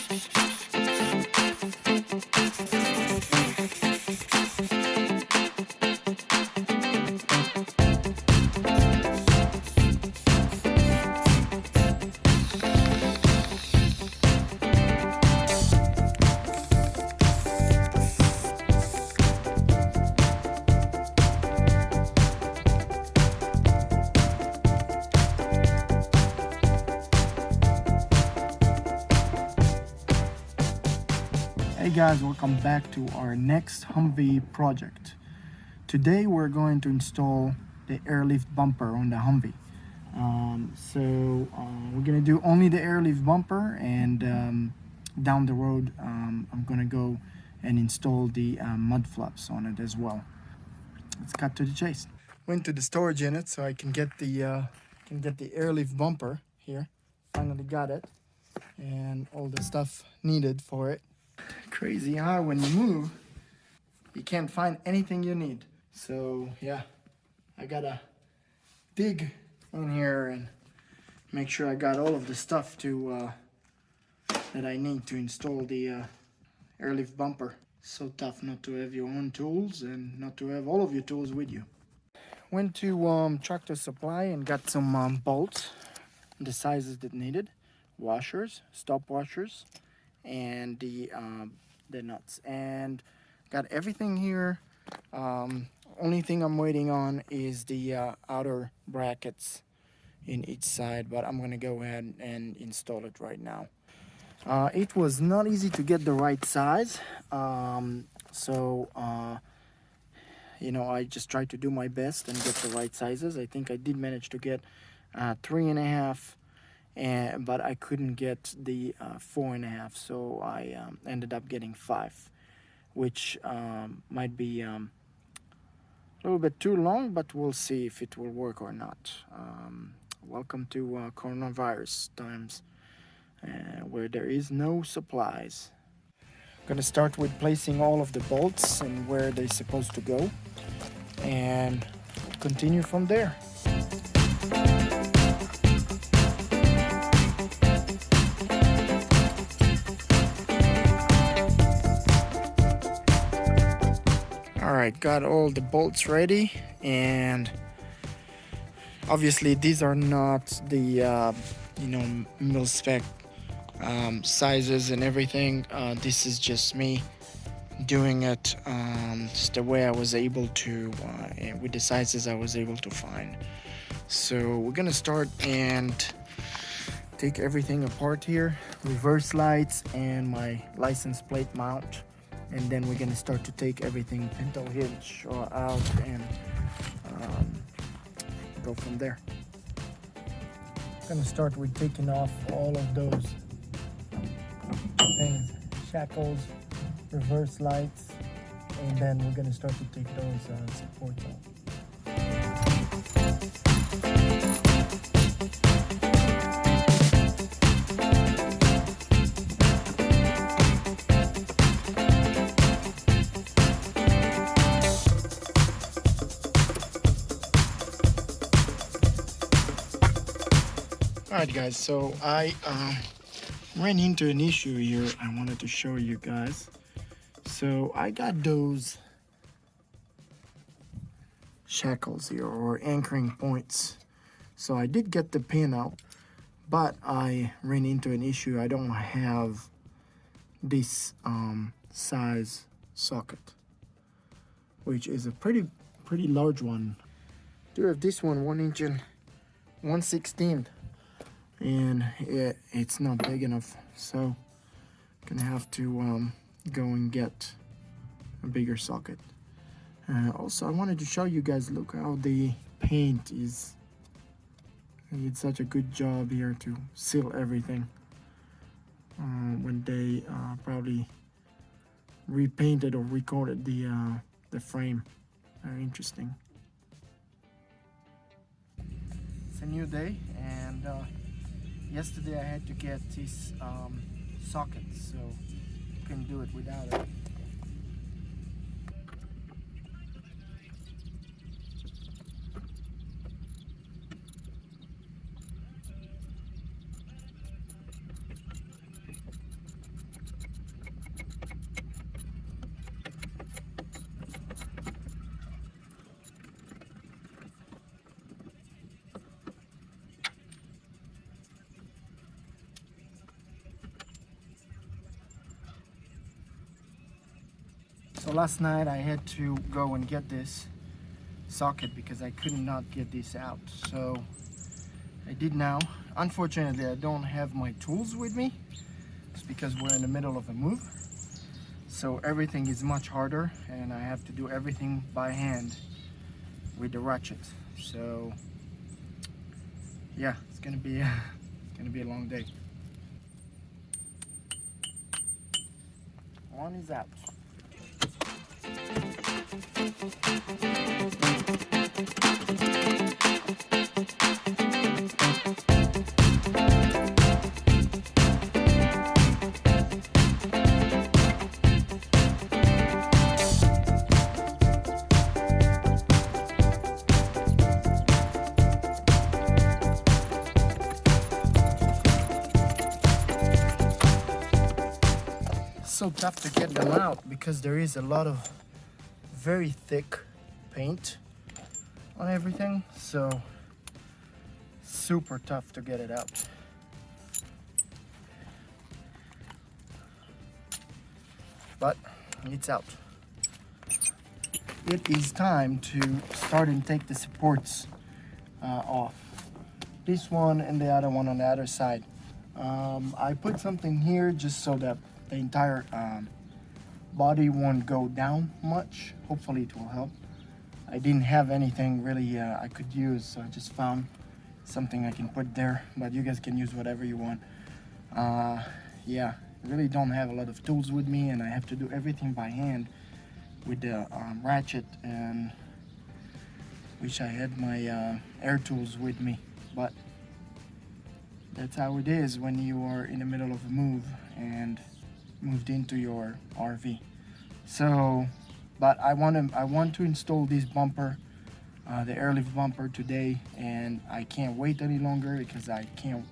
Hey guys, welcome back to our next Humvee project. Today we're going to install the Airlift bumper on the Humvee. We're gonna do only the Airlift bumper, and down the road I'm gonna go and install the mud flaps on it as well. Let's cut to the chase. Went to the storage unit so I can get the Airlift bumper here. Finally got it, and all the stuff needed for it. Crazy how when you move you can't find anything you need. So yeah, I gotta dig in here and make sure I got all of the stuff to that I need to install the Airlift bumper. So tough not to have your own tools and not to have all of your tools with you. Went to Tractor Supply and got some bolts, the sizes that needed, washers, stop washers, and the nuts, and got everything here. Only thing I'm waiting on is the outer brackets in each side, but I'm gonna go ahead and install it right now. It was not easy to get the right size, you know, I just tried to do my best and get the right sizes. I think I did manage to get 3.5, but I couldn't get the 4.5, so I ended up getting 5, which might be a little bit too long, but we'll see if it will work or not. Welcome to coronavirus times, where there is no supplies. I'm gonna start with placing all of the bolts and where they're supposed to go, and continue from there. Alright, got all the bolts ready, and obviously these are not the mil spec sizes and everything. This is just me doing it just the way I was able to, with the sizes I was able to find. So we're gonna start and take everything apart here, reverse lights and my license plate mount, and then we're gonna start to take everything pintle hitch out and go from there. Gonna start with taking off all of those things, shackles, reverse lights, and then we're gonna start to take those supports off. Alright guys, so I ran into an issue here I wanted to show you guys. So I got those shackles here, or anchoring points. So I did get the pin out, but I ran into an issue. I don't have this size socket, which is a pretty large one. I do have this one 1 inch and 1/16, and it's not big enough, so gonna have to go and get a bigger socket. Also, I wanted to show you guys, look how the paint is. They did such a good job here to seal everything when they probably repainted or recoated the frame. Very interesting. It's a new day, and yesterday I had to get this socket, so couldn't do it without it. So last night I had to go and get this socket because I could not get this out. So I did now. Unfortunately, I don't have my tools with me. It's because we're in the middle of a move. So everything is much harder and I have to do everything by hand with the ratchet. So yeah, it's gonna be a long day. One is out. So tough to get them out because there is a lot of very thick paint on everything, so super tough to get it out. But it's out. It is time to start and take the supports off. This one and the other one on the other side. I put something here just so that the entire body won't go down much. Hopefully it will help. I didn't have anything really I could use, so I just found something I can put there, but you guys can use whatever you want. Yeah, I really don't have a lot of tools with me and I have to do everything by hand with the ratchet, and wish I had my air tools with me, but that's how it is when you are in the middle of a move and moved into your RV. So, but I want to install this bumper, the Airlift bumper today, and I can't wait any longer because I can't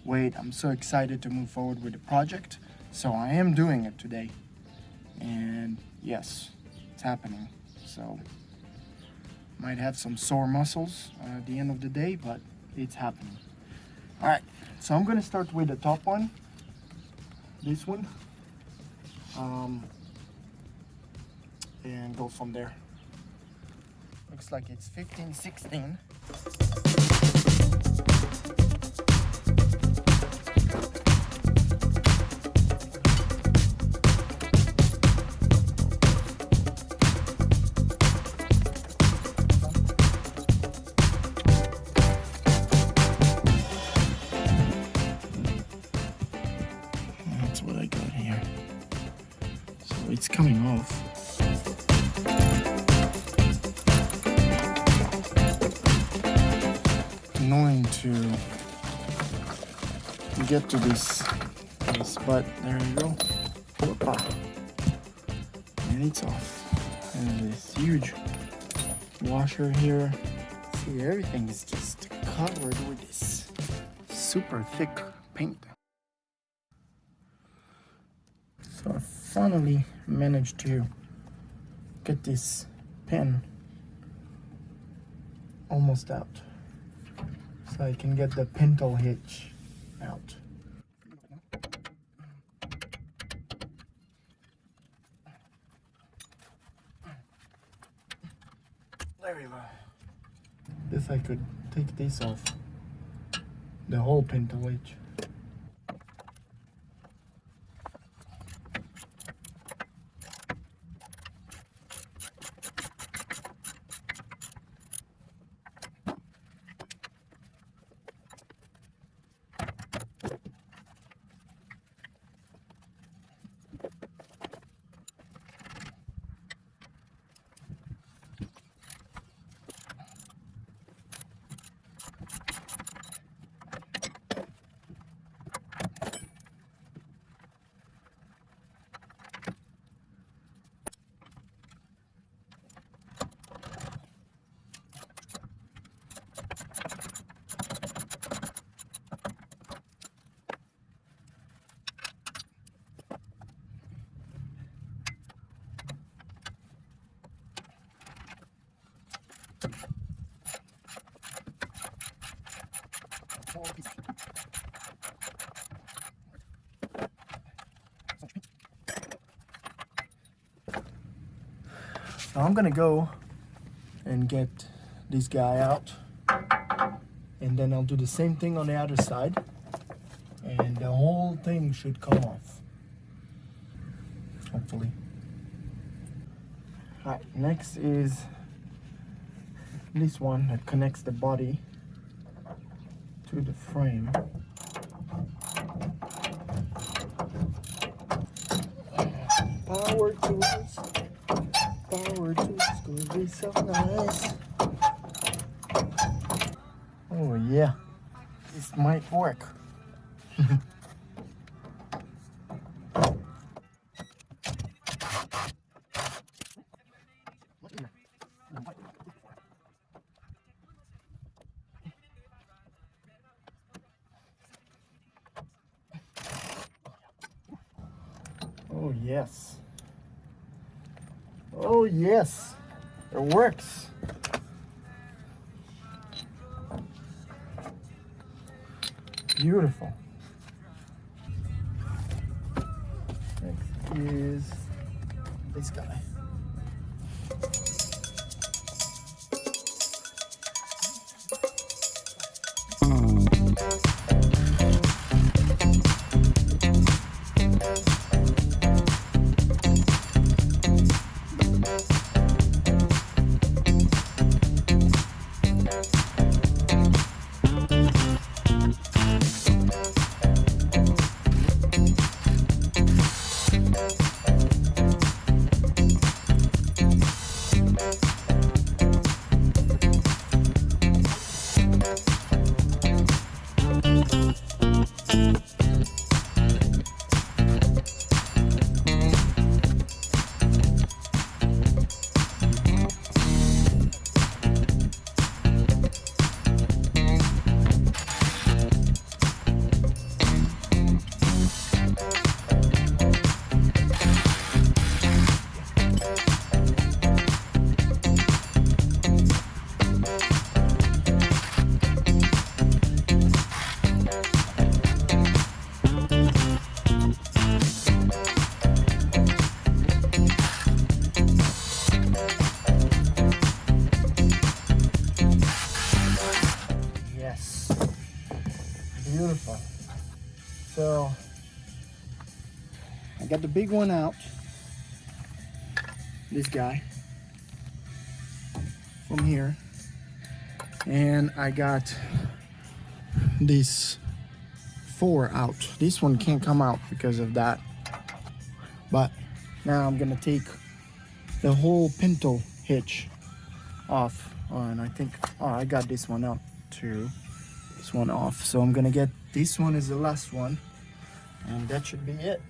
wait. I'm so excited to move forward with the project. So I am doing it today, and yes, it's happening. So might have some sore muscles at the end of the day, but it's happening. All right, so I'm gonna start with the top one. This one, and go from there. Looks like it's 15, 16. That's what I got here. So it's coming off. Annoying to get to this, but there you go. Whoopa. And it's off. And this huge washer here. See, everything is just covered with this super thick paint. So I finally managed to get this pin almost out, so I can get the pintle hitch out. There we go. This I could take this off, the whole pintle hitch. So I'm gonna go and get this guy out, and then I'll do the same thing on the other side, and the whole thing should come off, hopefully. Alright, next is this one that connects the body to the frame. Power tools, gonna be so nice. Oh yeah, this might work. Oh yes. Oh yes, it works. Beautiful. Next is this guy. Beautiful. So I got the big one out, this guy from here, and I got these 4 out. This one can't come out because of that, but now I'm gonna take the whole pintle hitch off, and I think, oh, I got this one out too. This one off, so I'm gonna get this one is the last one, and that should be it.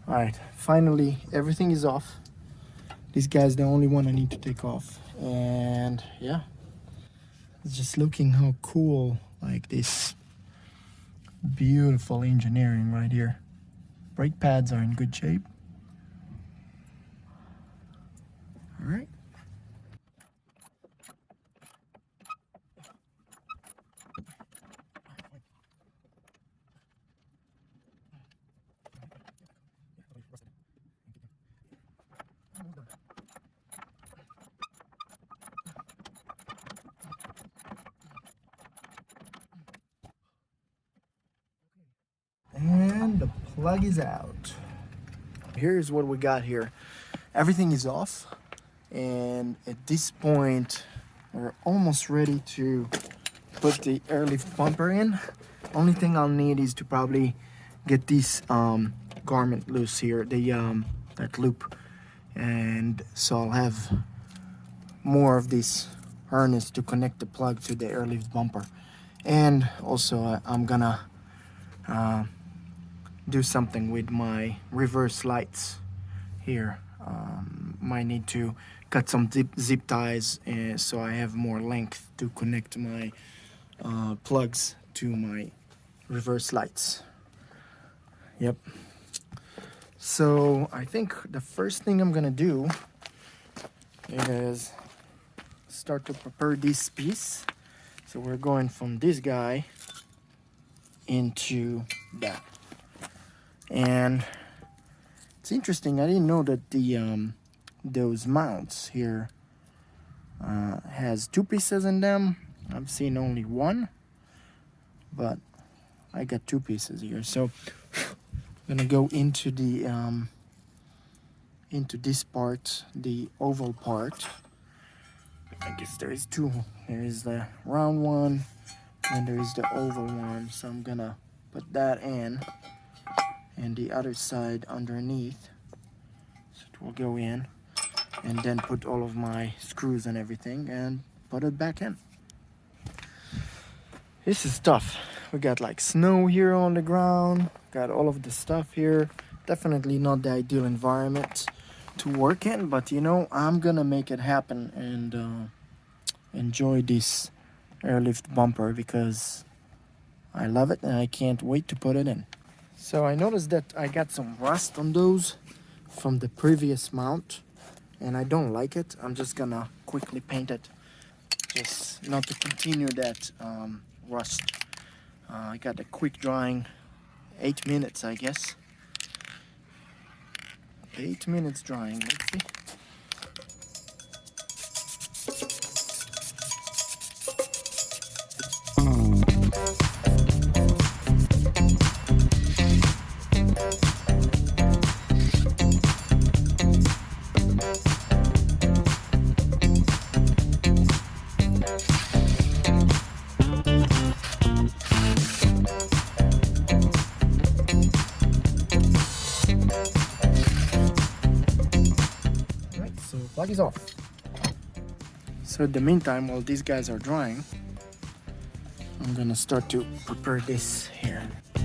All right, finally everything is off. This guy's the only one I need to take off. And yeah, it's just looking how cool, like this beautiful engineering right here. Brake pads are in good shape. All right. And the plug is out. Here's what we got here. Everything is off, and at this point we're almost ready to put the Airlift bumper in. Only thing I'll need is to probably get this garment loose here, the that loop, and so I'll have more of this harness to connect the plug to the Airlift bumper. And also I'm gonna do something with my reverse lights here. Might need to cut some zip ties so I have more length to connect my plugs to my reverse lights. Yep. So I think the first thing I'm gonna do is start to prepare this piece. So we're going from this guy into that. And it's interesting, I didn't know that the those mounts here has two pieces in them. I've seen only one, but I got two pieces here. So I'm gonna go into the into this part, the oval part. I guess there is two. There is the round one and there is the oval one. So I'm gonna put that in, and the other side underneath. So it will go in, and then put all of my screws and everything and put it back in. This is tough. We got like snow here on the ground, got all of the stuff here. Definitely not the ideal environment to work in, but you know, I'm gonna make it happen and enjoy this Airlift bumper because I love it and I can't wait to put it in. So I noticed that I got some rust on those from the previous mount, and I don't like it. I'm just gonna quickly paint it, just not to continue that rust. I got a quick drying, 8 minutes I guess. 8 minutes drying, let's see. Plug is off. So in the meantime, while these guys are drying, I'm gonna start to prepare this here. So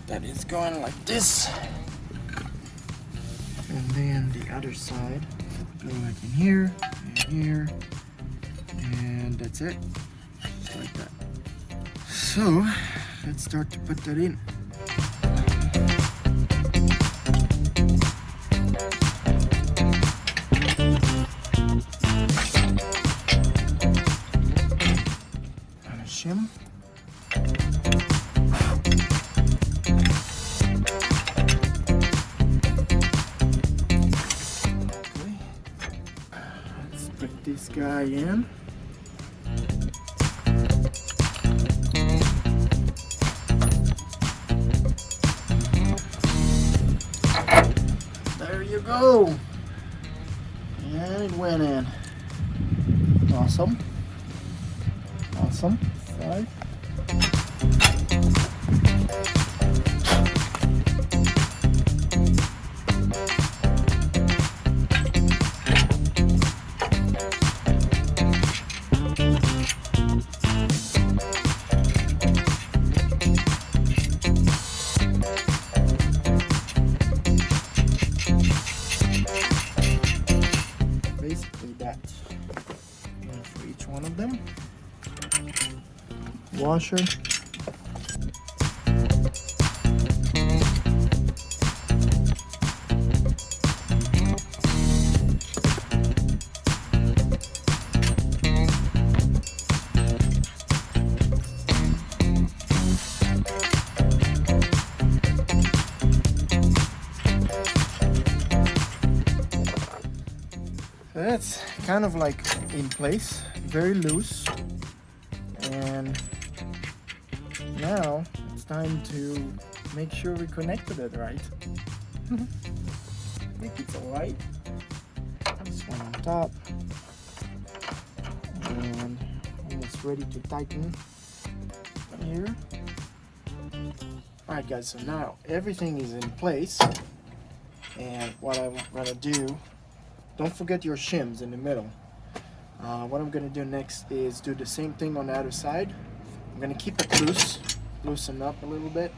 that is going like this, and then the other side go like in here and here, and that's it, just like that. So let's start to put that in. And a shim. Okay. Let's put this guy in. Go, and it went in. Awesome. Awesome. Side. washer. That's kind of like in place, very loose, and now it's time to make sure we connected it right. I think it's alright. This one on top, and almost ready to tighten here. Alright guys, so now everything is in place, and what I'm gonna do, don't forget your shims in the middle. What I'm going to do next is do the same thing on the other side. I'm going to keep it loose, loosen up a little bit.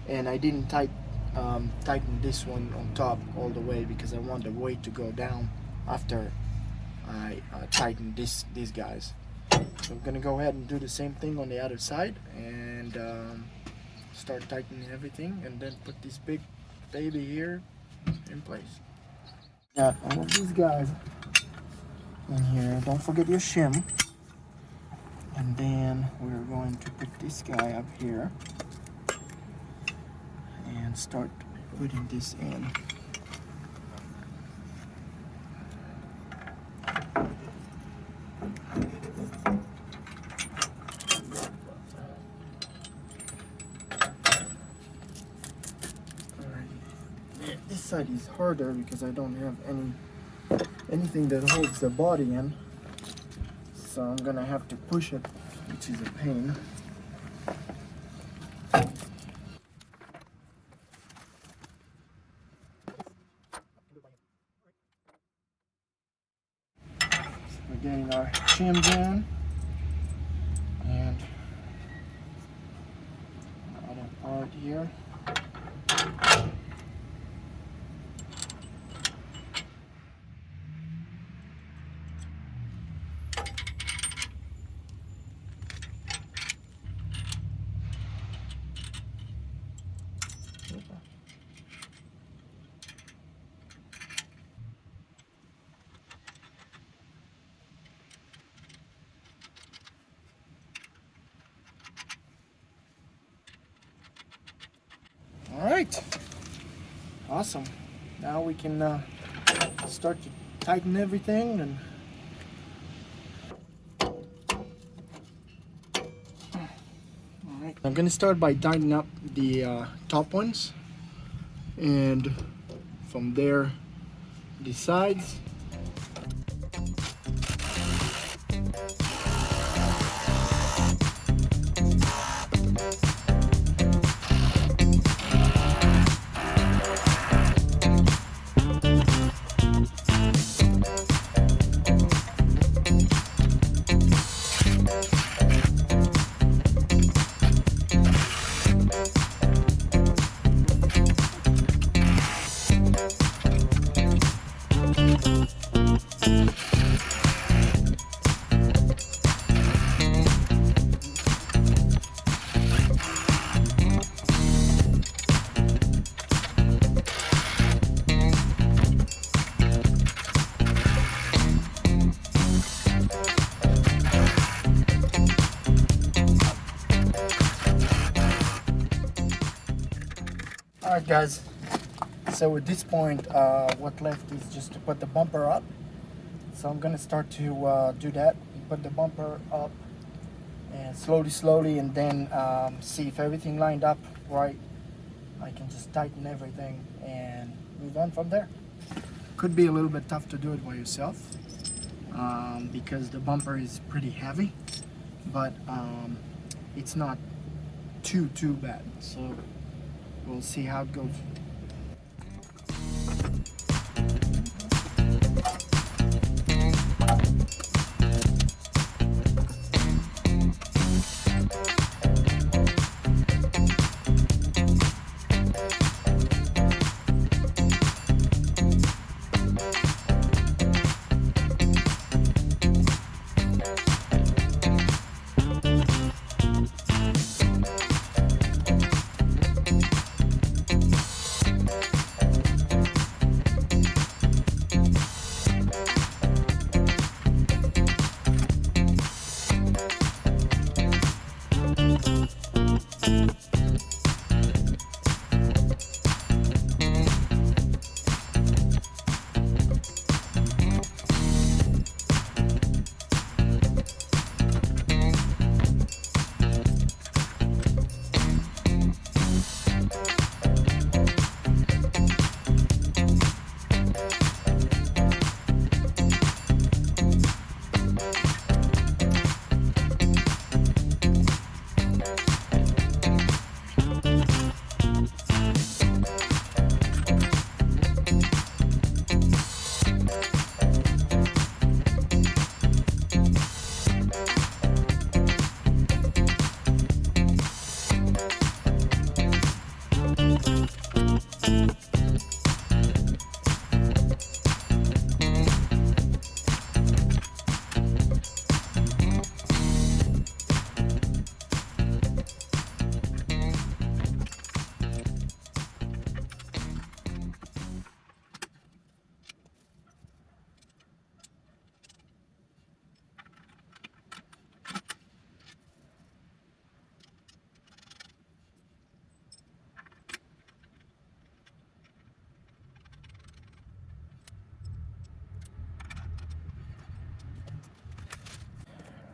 And I didn't tighten this one on top all the way because I want the weight to go down after I tighten these guys. So I'm going to go ahead and do the same thing on the other side and start tightening everything, and then put this big baby here in place. Got all of these guys in here. Don't forget your shim. And then we're going to put this guy up here and start putting this in. This side is harder because I don't have anything that holds the body in, so I'm gonna have to push it, which is a pain. So we're getting our shims in, and the other part here. All right, awesome. Now we can start to tighten everything. And all right, I'm gonna start by tightening up the top ones, and from there the sides. Alright guys, so at this point what left is just to put the bumper up. So I'm gonna start to do that, put the bumper up, and slowly, and then see if everything lined up right. I can just tighten everything and move on from there. Could be a little bit tough to do it by yourself because the bumper is pretty heavy, but it's not too bad. So we'll see how it goes.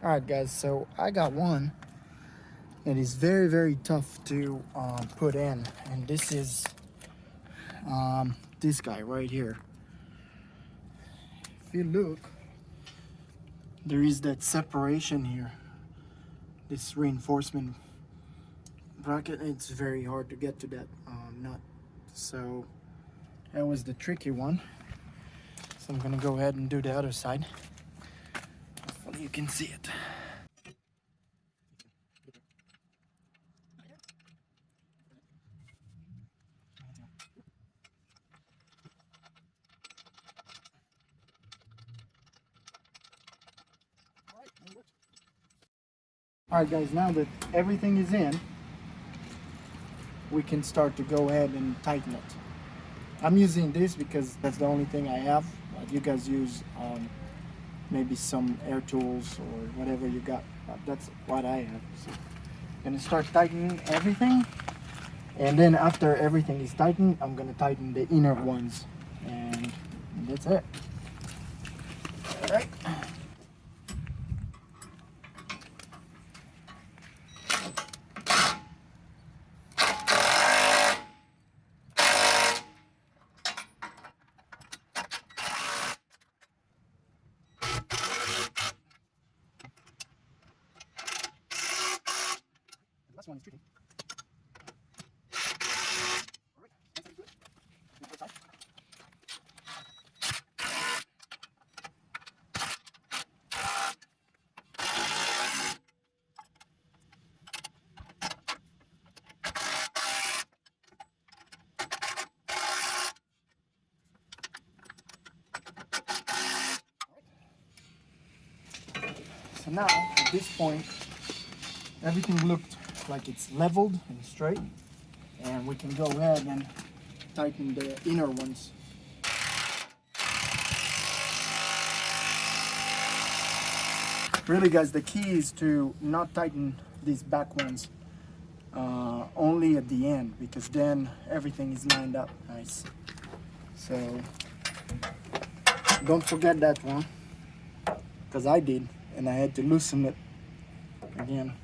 Alright guys, so I got one that is very tough to put in, and this is this guy right here. If you look, there is that separation here, this reinforcement bracket. It's very hard to get to that nut, so that was the tricky one. So I'm gonna go ahead and do the other side. Hopefully you can see it. Alright guys, now that everything is in, we can start to go ahead and tighten it. I'm using this because that's the only thing I have. You guys use maybe some air tools or whatever you got. That's what I have. So I'm gonna start tightening everything, and then after everything is tightened, I'm gonna tighten the inner ones, and that's it. All right. Last one is tricky. So now, at this point, everything looked like it's leveled and straight, and we can go ahead and tighten the inner ones. Really guys, the key is to not tighten these back ones only at the end, because then everything is lined up nice. So don't forget that one, because I did, and I had to loosen it again.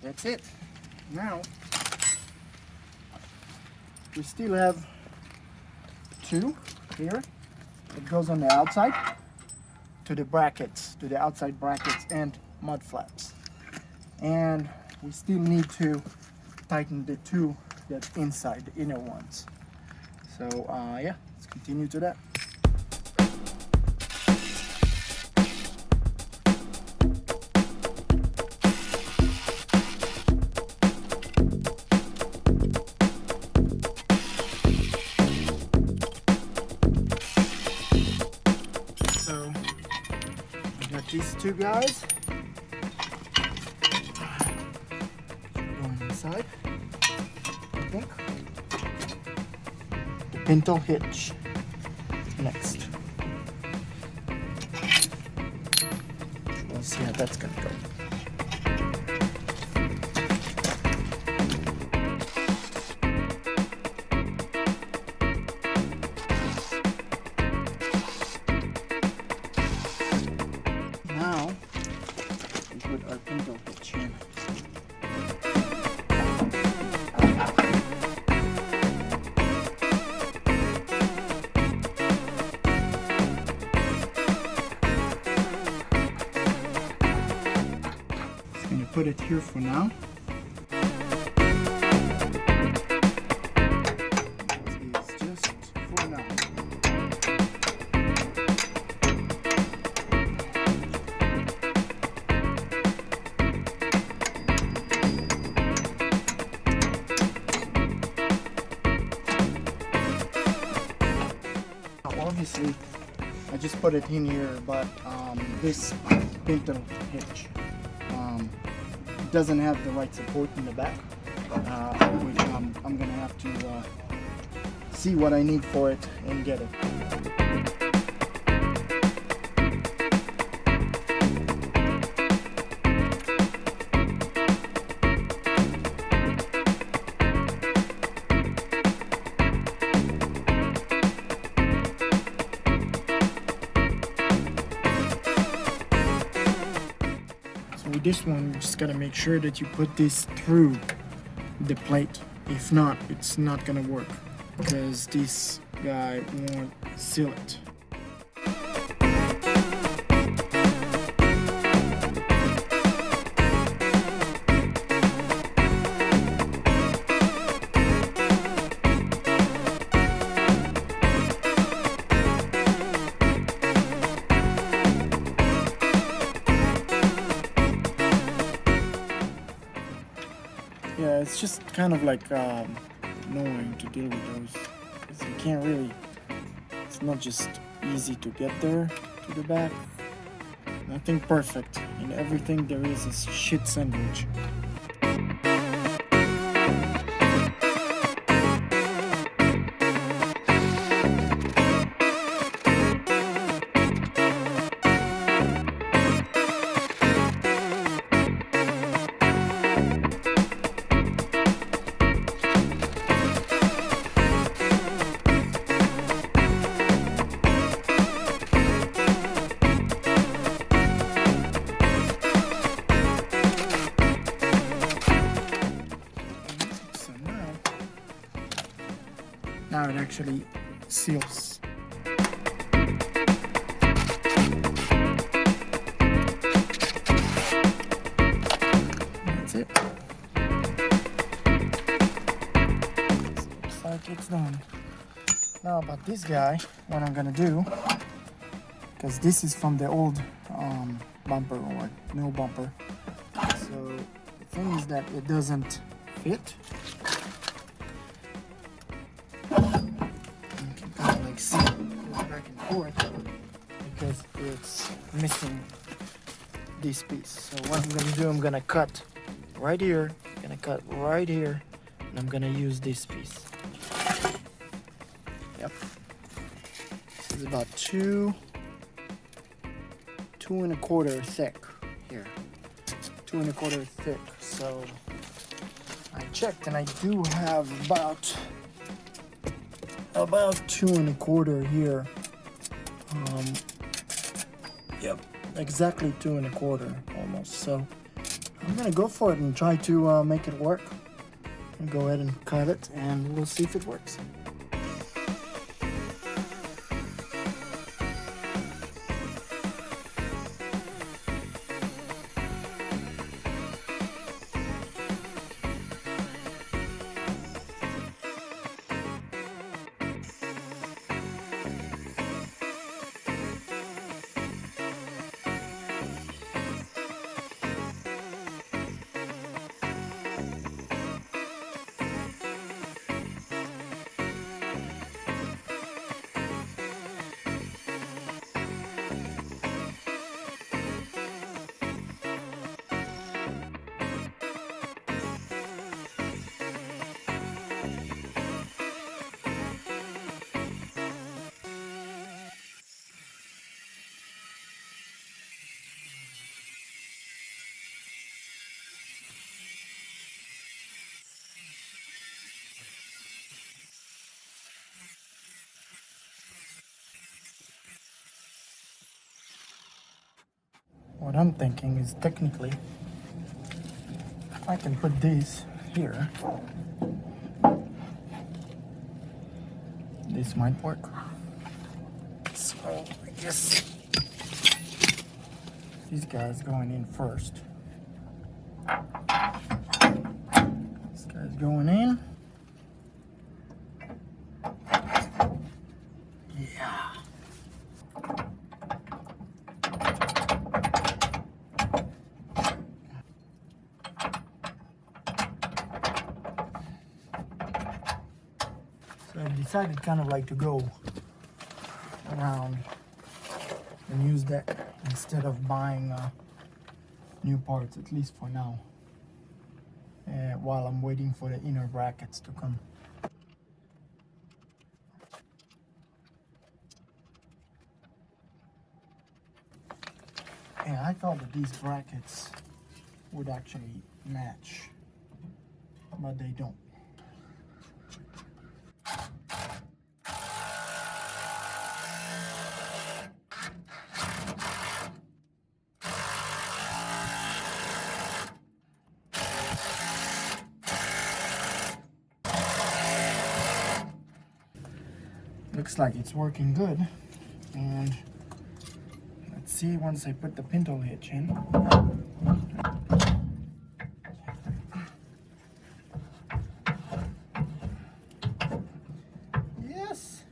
That's it. Now we still have two here. It goes on the outside to the brackets, to the outside brackets and mud flaps. And we still need to tighten the two that's inside, the inner ones. So yeah, let's continue to that. These two guys going inside, I think. The pintle hitch next. We'll see how that's gonna go. Now we put our pintle hitch in. Just gonna put it here for now. This is just for now. Obviously, I just put it in here, but this pintle hitch doesn't have the right support in the back, which I'm gonna have to see what I need for it and get it. with this one, you just gotta make sure that you put this through the plate. If not, it's not gonna work because this guy won't seal it. Yeah, it's just kind of like knowing to deal with those. 'Cause you can't really, it's not just easy to get there to the back. Nothing perfect. In everything there is a shit sandwich. Now it actually seals. That's it. Looks like it's done. Now about this guy, what I'm gonna do, because this is from the old bumper or no bumper. So the thing is that it doesn't fit. See, goes back and forth because it's missing this piece. So what I'm gonna do, I'm gonna cut right here, gonna cut right here, and I'm gonna use this piece. Yep. This is about two and a quarter thick here. 2 1/4 thick. So I checked and I do have about 2 1/4 here. Yep, exactly 2 1/4 almost. So I'm gonna go for it and try to make it work. And go ahead and cut it and we'll see if it works. What I'm thinking is technically, if I can put this here, this might work. So I guess these guys going in first. This guy's going in. Yeah. So I decided kind of like to go around and use that instead of buying new parts, at least for now, while I'm waiting for the inner brackets to come. Yeah, I thought that these brackets would actually match, but they don't. Looks like it's working good. And let's see once I put the pintle hitch in. Yes.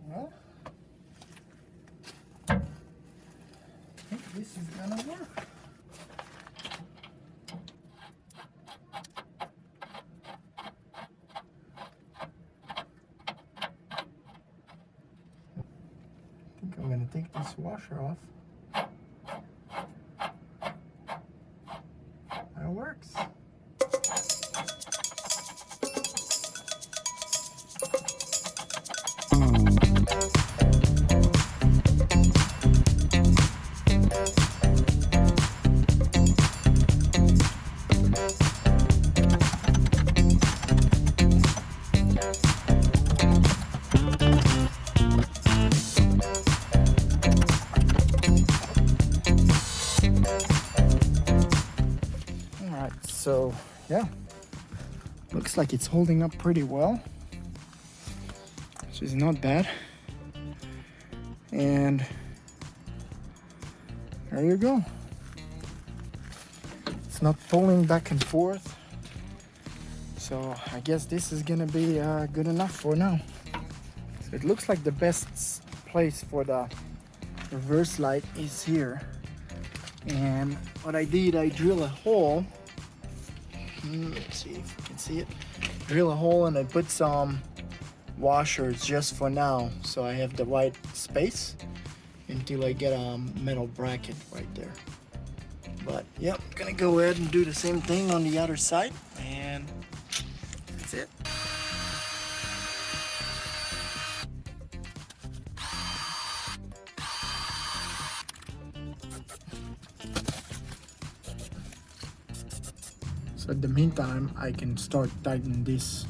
Well, I think this is gonna work. I'm going to take this washer off. That works. So yeah, looks like it's holding up pretty well, which is not bad. And there you go. It's not pulling back and forth, so I guess this is gonna be good enough for now. So it looks like the best place for the reverse light is here. And what I did, I drill a hole. Let's see if you can see it. Drill a hole and I put some washers just for now, so I have the right space until I get a metal bracket right there. But yep, gonna go ahead and do the same thing on the other side, and that's it. So in the meantime, I can start tightening this.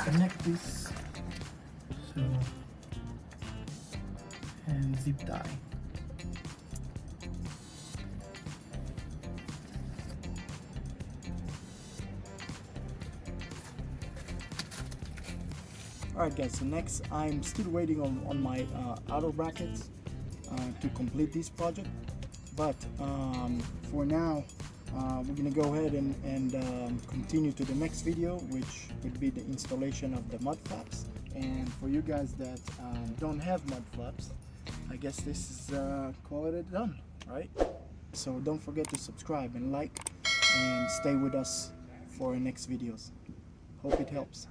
Connect this, so, and zip tie. Alright guys, so next I'm still waiting on my outer brackets to complete this project, but for now we're gonna go ahead and continue to the next video, which would be the installation of the mud flaps. And for you guys that don't have mud flaps, I guess this is call it done, right? So don't forget to subscribe and like, and stay with us for our next videos. Hope it helps.